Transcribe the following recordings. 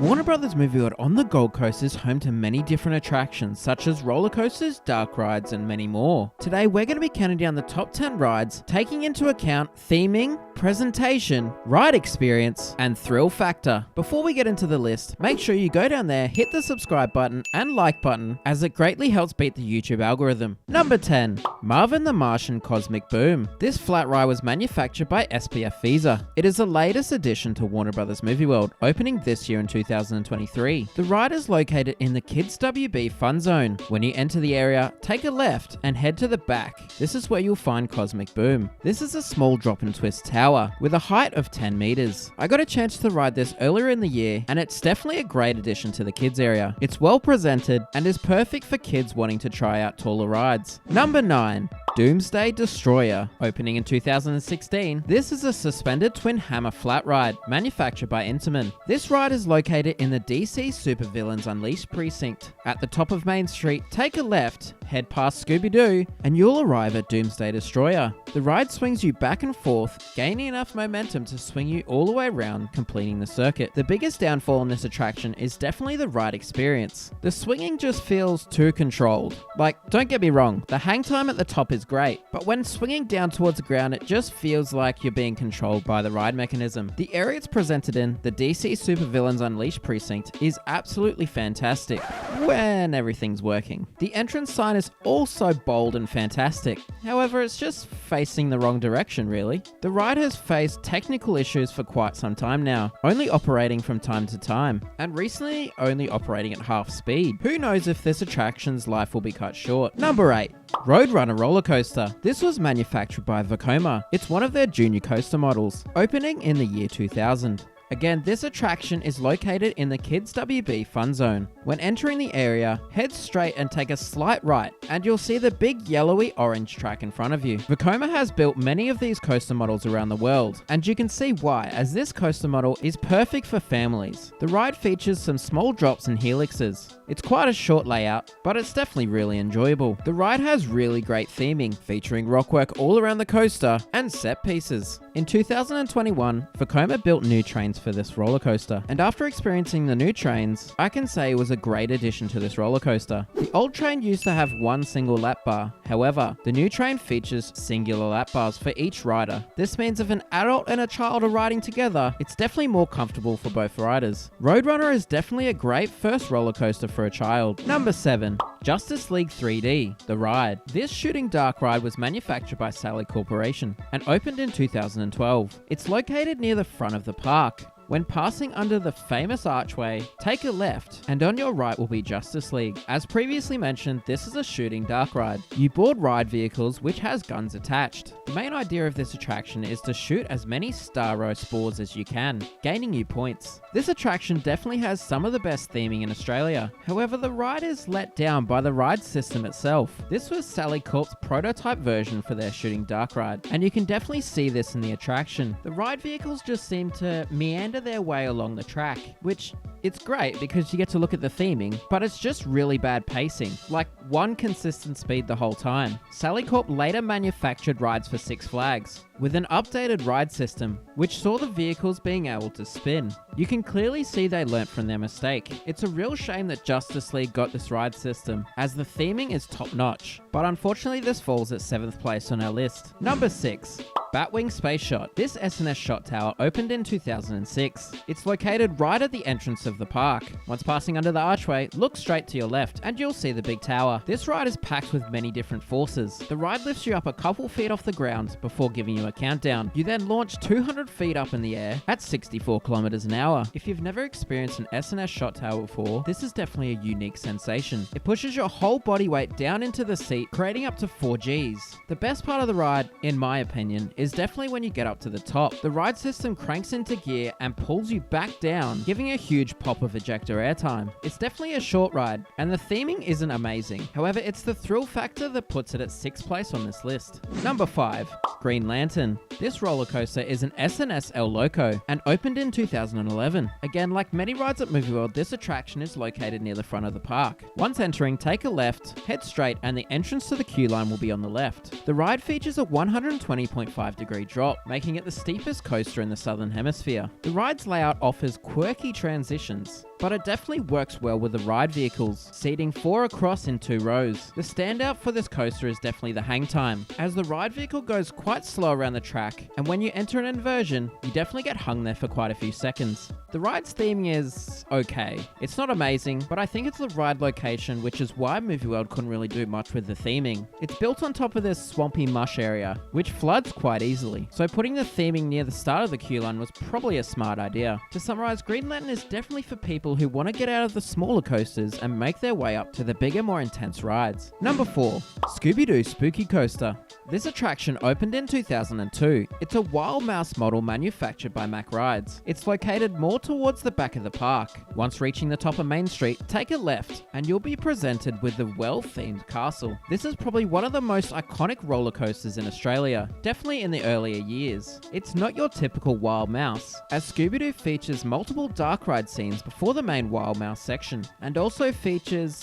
Warner Brothers Movie World on the Gold Coast is home to many different attractions such as roller coasters, dark rides and many more. Today we're going to be counting down the top 10 rides, taking into account theming, presentation, ride experience and thrill factor. Before we get into the list, make sure you go down there, hit the subscribe button and like button as it greatly helps beat the YouTube algorithm. Number 10. Marvin the Martian Cosmic Boom. This flat ride was manufactured by SPF Visa. It is the latest addition to Warner Brothers Movie World, opening this year in 2023. The ride is located in the Kids WB Fun Zone. When you enter the area, take a left and head to the back. This is where you'll find Cosmic Boom. This is a small drop and twist tower with a height of 10 meters. I got a chance to ride this earlier in the year and it's definitely a great addition to the kids area. It's well presented and is perfect for kids wanting to try out taller rides. Number 9. Doomsday Destroyer. Opening in 2016, this is a suspended twin hammer flat ride manufactured by Intamin. This ride is located in the DC Supervillains Unleashed precinct. At the top of Main Street, take a left, head past Scooby-Doo, and you'll arrive at Doomsday Destroyer. The ride swings you back and forth, gaining enough momentum to swing you all the way around, completing the circuit. The biggest downfall in this attraction is definitely the ride experience. The swinging just feels too controlled. Like, don't get me wrong, the hang time at the top is great, but when swinging down towards the ground, it just feels like you're being controlled by the ride mechanism. The area it's presented in, the DC Supervillains Unleashed precinct, is absolutely fantastic when everything's working. The entrance sign is also bold and fantastic. However, it's just facing the wrong direction, really. The ride has faced technical issues for quite some time now, only operating from time to time, and recently only operating at half speed. Who knows if this attraction's life will be cut short. Number 8. Roadrunner Roller Coaster. This was manufactured by Vekoma. It's one of their junior coaster models, opening in the year 2000. Again, this attraction is located in the Kids WB Fun Zone. When entering the area, head straight and take a slight right, and you'll see the big yellowy orange track in front of you. Vekoma has built many of these coaster models around the world, and you can see why, as this coaster model is perfect for families. The ride features some small drops and helixes. It's quite a short layout, but it's definitely really enjoyable. The ride has really great theming, featuring rockwork all around the coaster and set pieces. In 2021, Vekoma built new trains for this roller coaster, and after experiencing the new trains, I can say it was a great addition to this roller coaster. The old train used to have one single lap bar. However, the new train features singular lap bars for each rider. This means if an adult and a child are riding together, it's definitely more comfortable for both riders. Roadrunner is definitely a great first roller coaster for a child. Number 7. Justice League 3D, The Ride. This shooting dark ride was manufactured by Sally Corporation and opened in 2012. It's located near the front of the park. When passing under the famous archway, take a left, and on your right will be Justice League. As previously mentioned, this is a shooting dark ride. You board ride vehicles which has guns attached. The main idea of this attraction is to shoot as many Starro spores as you can, gaining you points. This attraction definitely has some of the best theming in Australia. However, the ride is let down by the ride system itself. This was Sally Corp's prototype version for their shooting dark ride, and you can definitely see this in the attraction. The ride vehicles just seem to meander their way along the track, which it's great because you get to look at the theming, but it's just really bad pacing, like one consistent speed the whole time. Sally Corp later manufactured rides for Six Flags with an updated ride system, which saw the vehicles being able to spin. You can clearly see they learnt from their mistake. It's a real shame that Justice League got this ride system, as the theming is top notch, but unfortunately this falls at 7th place on our list. Number 6. Batwing Space Shot. This SNS shot tower opened in 2006. It's located right at the entrance of the park. Once passing under the archway, look straight to your left and you'll see the big tower. This ride is packed with many different forces. The ride lifts you up a couple feet off the ground before giving you a countdown. You then launch 200 feet up in the air at 64 kilometers an hour. If you've never experienced an SNS shot tower before, this is definitely a unique sensation. It pushes your whole body weight down into the seat, creating up to 4 Gs. The best part of the ride, in my opinion, is definitely when you get up to the top. The ride system cranks into gear and pulls you back down, giving a huge pop of ejector airtime. It's definitely a short ride, and the theming isn't amazing. However, it's the thrill factor that puts it at 6th place on this list. Number 5. Green Lantern. This roller coaster is an SNS El Loco and opened in 2011. Again, like many rides at Movie World, this attraction is located near the front of the park. Once entering, take a left, head straight, and the entrance to the queue line will be on the left. The ride features a 120.5-degree drop, making it the steepest coaster in the southern hemisphere. The ride's layout offers quirky transitions, but it definitely works well with the ride vehicles, seating 4 across in 2 rows. The standout for this coaster is definitely the hang time, as the ride vehicle goes quite slow around the track, and when you enter an inversion, you definitely get hung there for quite a few seconds. The ride's theming is okay. It's not amazing, but I think it's the ride location, which is why Movie World couldn't really do much with the theming. It's built on top of this swampy mush area, which floods quite easily, so putting the theming near the start of the queue line was probably a smart idea. To summarize, Green Lantern is definitely for people who want to get out of the smaller coasters and make their way up to the bigger, more intense rides. Number 4, Scooby-Doo Spooky Coaster. This attraction opened in 2002. It's a Wild Mouse model manufactured by Mack Rides. It's located more towards the back of the park. Once reaching the top of Main Street, take a left and you'll be presented with the well-themed castle. This is probably one of the most iconic roller coasters in Australia, definitely in the earlier years. It's not your typical Wild Mouse, as Scooby-Doo features multiple dark ride scenes before the main Wild Mouse section, and also features,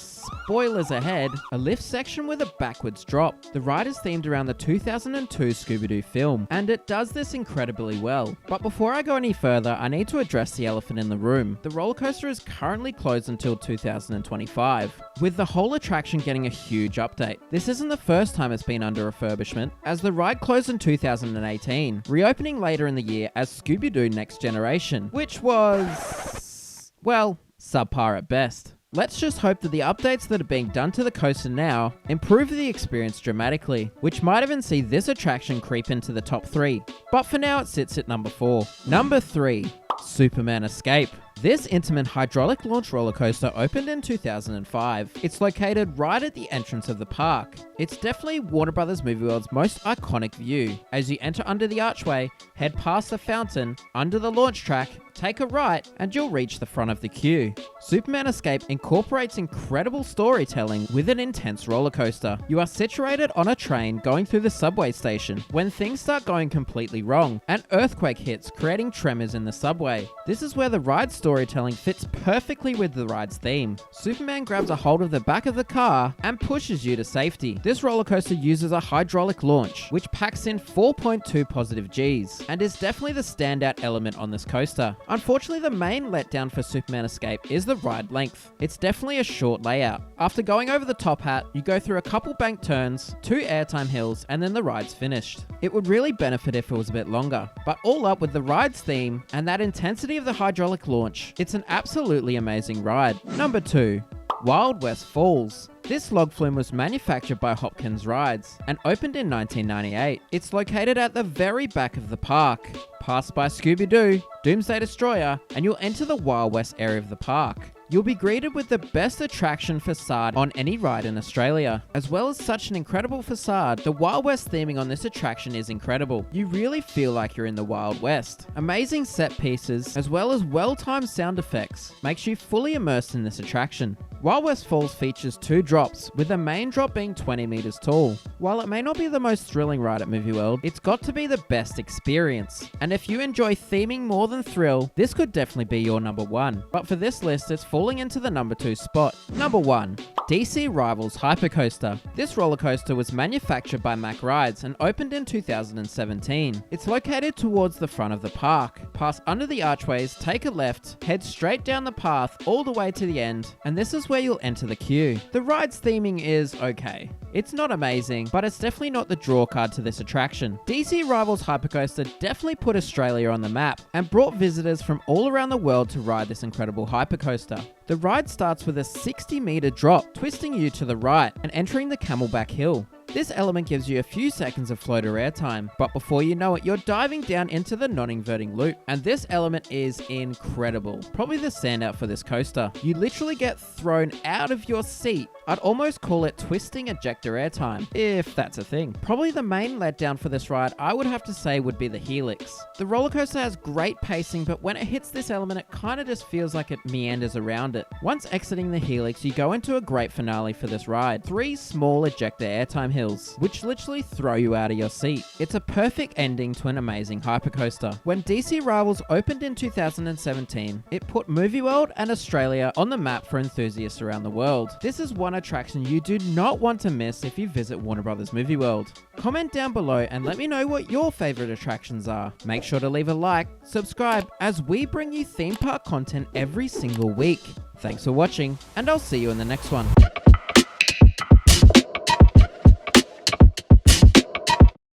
spoilers ahead, a lift section with a backwards drop. The ride is themed around the 2002 Scooby-Doo film, and it does this incredibly well. But before I go any further, I need to address the elephant in the room. The roller coaster is currently closed until 2025, with the whole attraction getting a huge update. This isn't the first time it's been under refurbishment, as the ride closed in 2018, reopening later in the year as Scooby-Doo Next Generation, which was, well, subpar at best. Let's just hope that the updates that are being done to the coaster now improve the experience dramatically, which might even see this attraction creep into the top 3. But for now, it sits at number 4. Number 3, Superman Escape. This intimate hydraulic launch roller coaster opened in 2005. It's located right at the entrance of the park. It's definitely Warner Brothers Movie World's most iconic view. As you enter under the archway, head past the fountain, under the launch track, take a right, and you'll reach the front of the queue. Superman Escape incorporates incredible storytelling with an intense roller coaster. You are situated on a train going through the subway station when things start going completely wrong. An earthquake hits, creating tremors in the subway. This is where the ride storytelling fits perfectly with the ride's theme. Superman grabs a hold of the back of the car and pushes you to safety. This roller coaster uses a hydraulic launch, which packs in 4.2 positive Gs, and is definitely the standout element on this coaster. Unfortunately, the main letdown for Superman Escape is the ride length. It's definitely a short layout. After going over the top hat, you go through a couple bank turns, 2 airtime hills, and then the ride's finished. It would really benefit if it was a bit longer, but all up with the ride's theme and that intensity of the hydraulic launch, it's an absolutely amazing ride. Number 2, Wild West Falls. This log flume was manufactured by Hopkins Rides and opened in 1998. It's located at the very back of the park. Pass by Scooby-Doo, Doomsday Destroyer, and you'll enter the Wild West area of the park. You'll be greeted with the best attraction facade on any ride in Australia. As well as such an incredible facade, the Wild West theming on this attraction is incredible. You really feel like you're in the Wild West. Amazing set pieces, as well as well-timed sound effects, makes you fully immersed in this attraction. Wild West Falls features 2 drops, with the main drop being 20 meters tall. While it may not be the most thrilling ride at Movie World, it's got to be the best experience. And if you enjoy theming more than thrill, this could definitely be your number 1. But for this list, it's falling into the number 2 spot. Number 1, DC Rivals Hypercoaster. This roller coaster was manufactured by Mack Rides and opened in 2017. It's located towards the front of the park. Pass under the archways, take a left, head straight down the path all the way to the end, and this is where you'll enter the queue. The ride's theming is okay. It's not amazing, but it's definitely not the draw card to this attraction. DC Rivals Hypercoaster definitely put Australia on the map and brought visitors from all around the world to ride this incredible hypercoaster. The ride starts with a 60-meter drop, twisting you to the right and entering the Camelback Hill. This element gives you a few seconds of floater airtime, but before you know it, you're diving down into the non-inverting loop. And this element is incredible. Probably the standout for this coaster. You literally get thrown out of your seat. I'd almost call it twisting ejector airtime, if that's a thing. Probably the main letdown for this ride, I would have to say, would be the helix. The roller coaster has great pacing, but when it hits this element, it kind of just feels like it meanders around it. Once exiting the helix, you go into a great finale for this ride. 3 small ejector airtime hills hills, which literally throw you out of your seat. It's a perfect ending to an amazing hypercoaster. When DC Rivals opened in 2017, it put Movie World and Australia on the map for enthusiasts around the world. This is one attraction you do not want to miss if you visit Warner Brothers Movie World. Comment down below and let me know what your favorite attractions are. Make sure to leave a like, subscribe, as we bring you theme park content every single week. Thanks for watching, and I'll see you in the next one.